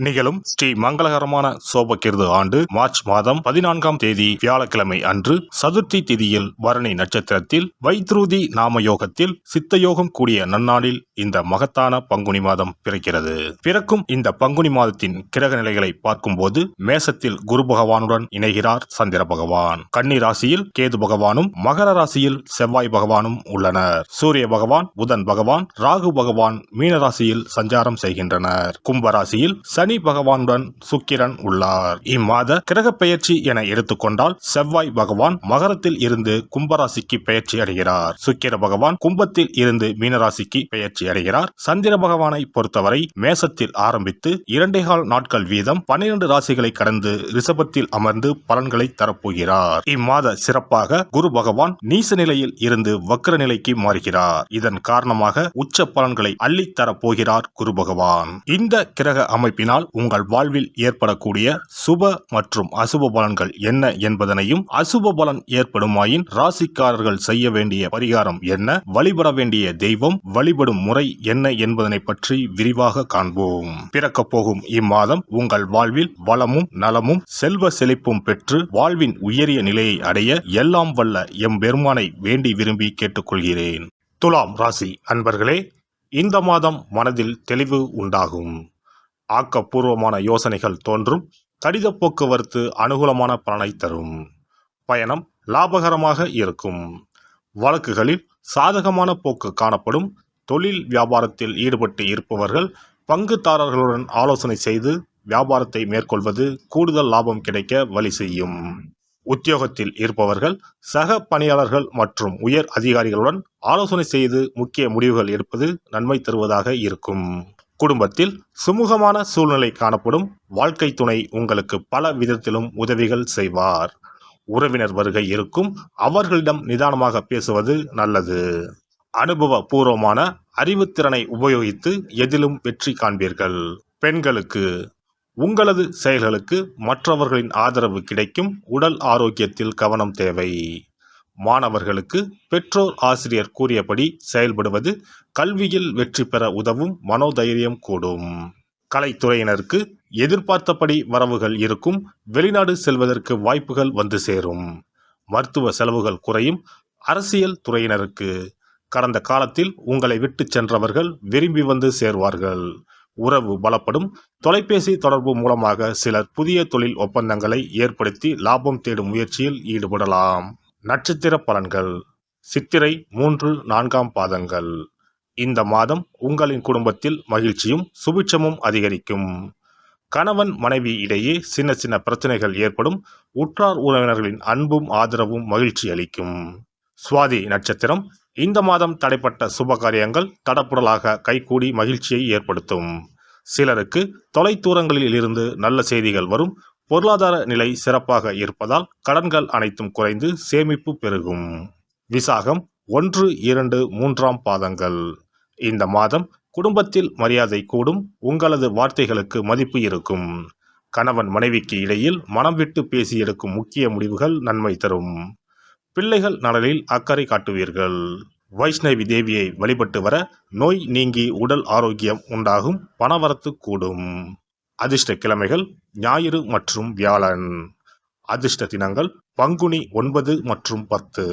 நிகழும் ஸ்ரீ மங்களகரமான சோபகிருது ஆண்டு மார்ச் மாதம் 14ஆம் தேதி வியாழக்கிழமை அன்று சதுர்த்தி திதியில் பரணி நட்சத்திரத்தில் வைத்ருதி நாம யோகத்தில் சித்தயோகம் கூடிய நன்னாளில் இந்த மகத்தான பங்குனி மாதம் பிறக்கிறது. பிறக்கும் இந்த பங்குனி மாதத்தின் கிரக நிலைகளை பார்க்கும்போது மேசத்தில் குரு பகவானுடன் இணைகிறார் சந்திர பகவான். கன்னி ராசியில் கேது பகவானும் மகர ராசியில் செவ்வாய் பகவானும் உள்ளனர். சூரிய பகவான், புதன் பகவான், ராகு பகவான் மீன ராசியில் சஞ்சாரம் செய்கின்றனர். கும்பராசியில் சனி பகவானுடன் சுக்கிரன் உள்ளார். இம்மாத கிரக பெயர்ச்சி என எடுத்துக்கொண்டால் செவ்வாய் பகவான் மகரத்தில் இருந்து கும்பராசிக்கு பெயர்ச்சி அடைகிறார். சுக்கிர பகவான் கும்பத்தில் இருந்து மீனராசிக்கு பெயர்ச்சி அடைகிறார். சந்திர பகவானை பொறுத்தவரை மேசத்தில் ஆரம்பித்து 2.25 நாட்கள் வீதம் 12 ராசிகளை கடந்து ரிஷபத்தில் அமர்ந்து பலன்களை தரப்போகிறார். இம்மாத சிறப்பாக குரு பகவான் நீச நிலையில் இருந்து வக்ர நிலைக்கு மாறுகிறார். இதன் காரணமாக உச்ச பலன்களை அள்ளித் தரப்போகிறார் குரு பகவான். இந்த கிரக அமைப்பினால் உங்கள் வாழ்வில் ஏற்படக்கூடிய சுப மற்றும் அசுப பலன்கள் என்ன என்பதனையும், அசுப பலன் ஏற்படுமாயின் ராசிக்காரர்கள் செய்ய வேண்டிய பரிகாரம் என்ன, வழிபட வேண்டிய தெய்வம், வழிபடும் முறை என்ன என்பதனை பற்றி விரிவாக காண்போம். பிறக்கப் போகும் இம்மாதம் உங்கள் வாழ்வில் வளமும் நலமும் செல்வ செழிப்பும் பெற்று வாழ்வின் உயரிய நிலையை அடைய எல்லாம் வல்ல எம்பெருமானை வேண்டி விரும்பி கேட்டுக்கொள்கிறேன். துலாம் ராசி அன்பர்களே, இந்த மாதம் மனதில் தெளிவு உண்டாகும். ஆக்கப்பூர்வமான யோசனைகள் தோன்றும். கடித போக்குவரத்து அனுகூலமான பலனை தரும். பயணம் லாபகரமாக இருக்கும். வழக்குகளில் சாதகமான போக்கு காணப்படும். தொழில் வியாபாரத்தில் ஈடுபட்டு இருப்பவர்கள் பங்குதாரர்களுடன் ஆலோசனை செய்து வியாபாரத்தை மேற்கொள்வது கூடுதல் லாபம் கிடைக்க வழி செய்யும். உத்தியோகத்தில் இருப்பவர்கள் சக பணியாளர்கள் மற்றும் உயர் அதிகாரிகளுடன் ஆலோசனை செய்து முக்கிய முடிவுகள் எடுப்பது நன்மை தருவதாக இருக்கும். குடும்பத்தில் சுமூகமான சூழ்நிலை காணப்படும். வாழ்க்கை துணை உங்களுக்கு பல விதத்திலும் உதவிகள் செய்வார். உறவினர் வருகை இருக்கும். அவர்களிடம் நிதானமாக பேசுவது நல்லது. அனுபவ பூர்வமான அறிவுத்திறனை உபயோகித்து எதிலும் வெற்றி காண்பீர்கள். பெண்களுக்கு உங்களது செயல்களுக்கு மற்றவர்களின் ஆதரவு கிடைக்கும். உடல் ஆரோக்கியத்தில் கவனம் தேவை. மாணவர்களுக்கு பெற்றோர் ஆசிரியர் கூறியபடி செயல்படுவது கல்வியில் வெற்றி பெற உதவும். மனோதைரியம் கூடும். கலைத்துறையினருக்கு எதிர்பார்த்தபடி வரவுகள் இருக்கும். வெளிநாடு செல்வதற்கு வாய்ப்புகள் வந்து சேரும். மருத்துவ செலவுகள் குறையும். அரசியல் துறையினருக்கு கடந்த காலத்தில் உங்களை விட்டு சென்றவர்கள் விரும்பி வந்து சேர்வார்கள். உறவு பலப்படும். தொலைபேசி தொடர்பு மூலமாக சிலர் புதிய தொழில் ஒப்பந்தங்களை ஏற்படுத்தி லாபம் தேடும் முயற்சியில் ஈடுபடலாம். நட்சத்திர பலன்கள். சித்திரை 3, 4ஆம் பாதங்கள். இந்த மாதம் உங்களின் குடும்பத்தில் மகிழ்ச்சியும் சுபிட்சமும் அதிகரிக்கும். கணவன் மனைவி இடையே சின்ன சின்ன பிரச்சனைகள் ஏற்படும். உற்றார் உறவினர்களின் அன்பும் ஆதரவும் மகிழ்ச்சி அளிக்கும். சுவாதி நட்சத்திரம். இந்த மாதம் தடைப்பட்ட சுபகாரியங்கள் தடப்புடலாக கைகூடி மகிழ்ச்சியை ஏற்படுத்தும். சிலருக்கு தொலைதூரங்களில் இருந்து நல்ல செய்திகள் வரும். பொருளாதார நிலை சிறப்பாக இருப்பதால் கடன்கள் அனைத்தும் குறைந்து சேமிப்பு பெருகும். விசாகம் 1, 2, 3ஆம் பாதங்கள். இந்த மாதம் குடும்பத்தில் மரியாதை கூடும். உங்களது வார்த்தைகளுக்கு மதிப்பு இருக்கும். கணவன் மனைவிக்கு இடையில் மனம் விட்டு பேசி எடுக்கும் முக்கிய முடிவுகள் நன்மை தரும். பிள்ளைகள் நலனில் அக்கறை காட்டுவீர்கள். வைஷ்ணவி தேவியை வழிபட்டு வர நோய் நீங்கி உடல் ஆரோக்கியம் உண்டாகும். பணவரத்து கூடும். அதிர்ஷ்ட கிழமைகள் ஞாயிறு மற்றும் வியாழன். அதிர்ஷ்ட தினங்கள் பங்குனி 9 மற்றும் 10.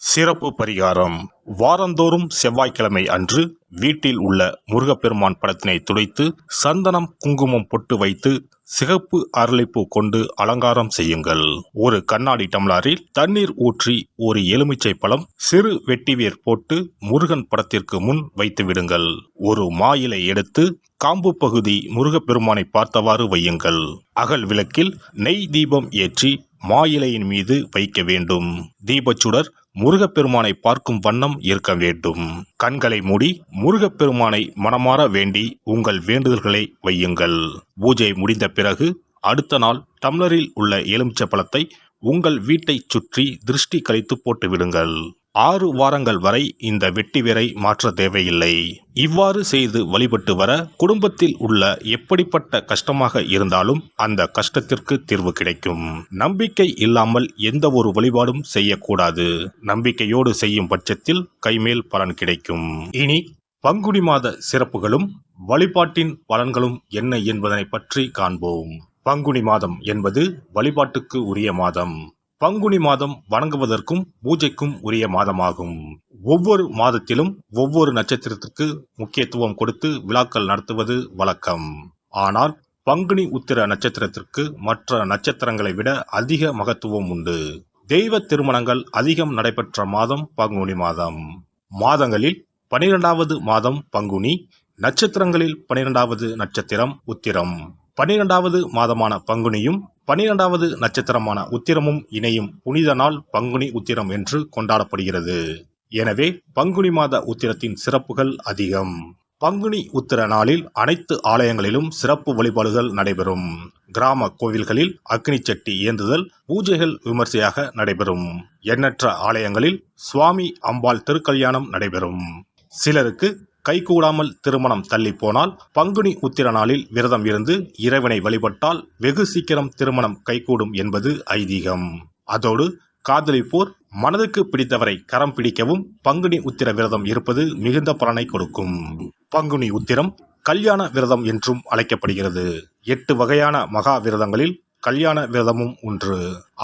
சிறப்பு பரிகாரம். வாரந்தோறும் செவ்வாய்க்கிழமை அன்று வீட்டில் உள்ள முருகப்பெருமான் படத்தினை துடைத்து சந்தனம் குங்குமம் பொட்டு வைத்து சிகப்பு அரளிப்பூ கொண்டு அலங்காரம் செய்யுங்கள். ஒரு கண்ணாடி டம்ளரில் தண்ணீர் ஊற்றி ஒரு எலுமிச்சை பழம் சிறு வெட்டிவேர் போட்டு முருகன் படத்திற்கு முன் வைத்து விடுங்கள். ஒரு மா இலை எடுத்து காம்பு பகுதி முருகப்பெருமானை பார்த்தவாறு வையுங்கள். அகல் விளக்கில் நெய் தீபம் ஏற்றி மா இலையின் மீது வைக்க வேண்டும். தீபச்சுடர் முருகப்பெருமானை பார்க்கும் வண்ணம் இருக்க வேண்டும். கண்களை மூடி முருகப்பெருமானை மனமாற வேண்டி உங்கள் வேண்டுதல்களை வையுங்கள். பூஜை முடிந்த பிறகு அடுத்த நாள் டம்ளரில் உள்ள எலுமிச்சை பழத்தை உங்கள் வீட்டை சுற்றி திருஷ்டி கழித்து போட்டு விடுங்கள். 6 வாரங்கள் வரை இந்த வெட்டிவேரை மாற்ற தேவையில்லை. இவ்வாறு செய்து வழிபட்டு வர குடும்பத்தில் உள்ள எப்படிப்பட்ட கஷ்டமாக இருந்தாலும் அந்த கஷ்டத்திற்கு தீர்வு கிடைக்கும். நம்பிக்கை இல்லாமல் எந்த ஒரு வழிபாடும் செய்யக்கூடாது. நம்பிக்கையோடு செய்யும் பட்சத்தில் கைமேல் பலன் கிடைக்கும். இனி பங்குனி மாத சிறப்புகளும் வழிபாட்டின் பலன்களும் என்ன என்பதனை பற்றி காண்போம். பங்குனி மாதம் என்பது வழிபாட்டுக்கு உரிய மாதம். பங்குனி மாதம் வணங்குவதற்கும் பூஜைக்கும் உரிய மாதமாகும். ஒவ்வொரு மாதத்திலும் ஒவ்வொரு நட்சத்திரத்திற்கு முக்கியத்துவம் கொடுத்து விழாக்கள் நடத்துவது வழக்கம். ஆனால் பங்குனி உத்திர நட்சத்திரத்திற்கு மற்ற நட்சத்திரங்களை விட அதிக மகத்துவம் உண்டு. தெய்வ திருமணங்கள் அதிகம் நடைபெற்ற மாதம் பங்குனி மாதம். மாதங்களில் 12வது மாதம் பங்குனி, நட்சத்திரங்களில் 12வது நட்சத்திரம் உத்திரம். 12வது மாதமான பங்குனியும் 12வது நட்சத்திரமான உத்திரமும் இணையும் புனித நாள் பங்குனி உத்திரம் என்று கொண்டாடப்படுகிறது. எனவே பங்குனி மாத உத்திரத்தின் சிறப்புகள் அதிகம். பங்குனி உத்திர நாளில் அனைத்து ஆலயங்களிலும் சிறப்பு வழிபாடுகள் நடைபெறும். கிராம கோவில்களில் அக்னி சட்டி ஏந்துதல், பூஜைகள் விமர்சையாக நடைபெறும். எண்ணற்ற ஆலயங்களில் சுவாமி அம்பாள் திருக்கல்யாணம் நடைபெறும். சிலருக்கு கைகூடாமல் திருமணம் தள்ளி போனால் பங்குனி உத்திர நாளில் விரதம் இருந்து இறைவனை வழிபட்டால் வெகு சீக்கிரம் திருமணம் கைகூடும் என்பது ஐதீகம். அதோடு காதலிப்போர் மனதுக்கு பிடித்தவரை கரம் பிடிக்கவும் பங்குனி உத்திர விரதம் இருப்பது மிகுந்த பலனை கொடுக்கும். பங்குனி உத்திரம் கல்யாண விரதம் என்றும் அழைக்கப்படுகிறது. 8 வகையான மகா விரதங்களில் கல்யாண விரதமும் ஒன்று.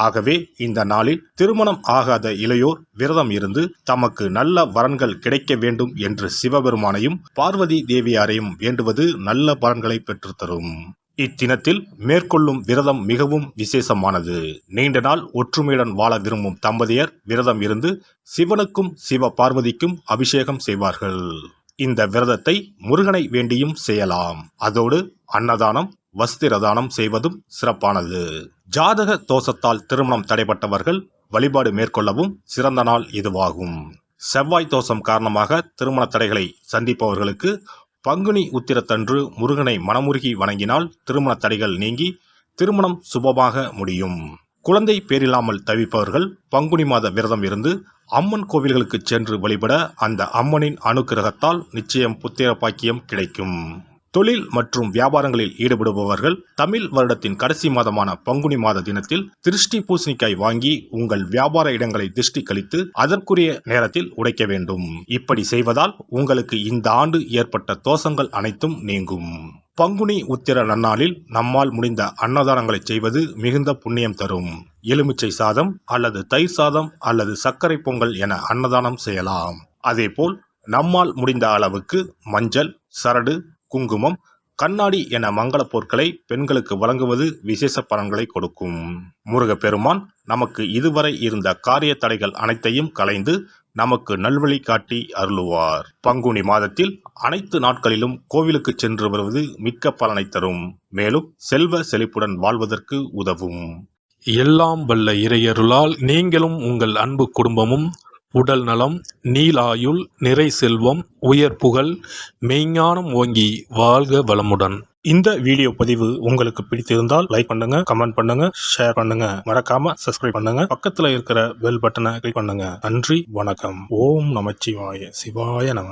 ஆகவே இந்த நாளில் திருமணம் ஆகாத இளையோர் விரதம் இருந்து தமக்கு நல்ல வரன்கள் கிடைக்க வேண்டும் என்று சிவபெருமானையும் பார்வதி தேவியாரையும் வேண்டுவது நல்ல பலன்களை பெற்றுத்தரும். இத்தினத்தில் மேற்கொள்ளும் விரதம் மிகவும் விசேஷமானது. நீண்ட நாள் ஒற்றுமையுடன் வாழ விரும்பும் தம்பதியர் விரதம் இருந்து சிவனுக்கும் சிவ பார்வதிக்கும் அபிஷேகம் செய்வார்கள். இந்த விரதத்தை முருகனை வேண்டியும் செய்யலாம். அதோடு அன்னதானம், வஸ்திரதானம் செய்வதும் சிறப்பானது. ஜாதக தோஷத்தால் திருமணம் தடைப்பட்டவர்கள் வழிபாடு மேற்கொள்ளவும் சிறந்த நாள் இதுவாகும். செவ்வாய் தோஷம் காரணமாக திருமண தடைகளை சந்திப்பவர்களுக்கு பங்குனி உத்திரத்தன்று முருகனை மனமுருகி வணங்கினால் திருமண தடைகள் நீங்கி திருமணம் சுபமாக முடியும். குழந்தை பேரில்லாமல் தவிப்பவர்கள் பங்குனி மாத விரதம் இருந்து அம்மன் கோவில்களுக்கு சென்று வழிபட அந்த அம்மனின் அனுக்கிரகத்தால் நிச்சயம் புத்திர பாக்கியம் கிடைக்கும். தொழில் மற்றும் வியாபாரங்களில் ஈடுபடுபவர்கள் தமிழ் வருடத்தின் கடைசி மாதமான பங்குனி மாத தினத்தில் திருஷ்டி பூசணிக்காய் வாங்கி உங்கள் வியாபார இடங்களை திருஷ்டி கழித்து அதற்குரிய நேரத்தில் உடைக்க வேண்டும். இப்படி செய்வதால் உங்களுக்கு இந்த ஆண்டு ஏற்பட்ட தோஷங்கள் அனைத்தும் நீங்கும். பங்குனி உத்திர நன்னாளில் நம்மால் முடிந்த அன்னதானங்களை செய்வது மிகுந்த புண்ணியம் தரும். எலுமிச்சை சாதம் அல்லது தயிர் சாதம் அல்லது சர்க்கரை பொங்கல் என அன்னதானம் செய்யலாம். அதேபோல் நம்மால் முடிந்த அளவுக்கு மஞ்சள், சரடு, குங்குமம், கண்ணாடி என மங்கள பொருட்களை பெண்களுக்கு வழங்குவது விசேஷ பலன்களை கொடுக்கும். முருகப்பெருமான் நமக்கு இதுவரை இருந்த காரிய தடைகள் அனைத்தையும் களைந்து நமக்கு நல்வழி காட்டி அருளுவார். பங்குனி மாதத்தில் அனைத்து நாட்களிலும் கோவிலுக்கு சென்று வருவது மிக்க பலனை தரும். மேலும் செல்வ செழிப்புடன் வாழ்வதற்கு உதவும். எல்லாம் வல்ல இறையருளால் நீங்களும் உங்கள் அன்பு குடும்பமும் உடல் நலம், நீலாயுள், நிறை செல்வம், உயர் புகழ், மெய்ஞானம் ஓங்கி வாழ்க வளமுடன். இந்த வீடியோ பதிவு உங்களுக்கு பிடித்திருந்தால் லைக் பண்ணுங்க, கமெண்ட் பண்ணுங்க, ஷேர் பண்ணுங்க, மறக்காம சப்ஸ்கிரைப் பண்ணுங்க, பக்கத்துல இருக்கிற பெல் பட்டனை கிளிக் பண்ணுங்க. நன்றி, வணக்கம். ஓம் நமச்சிவாய. சிவாய நம.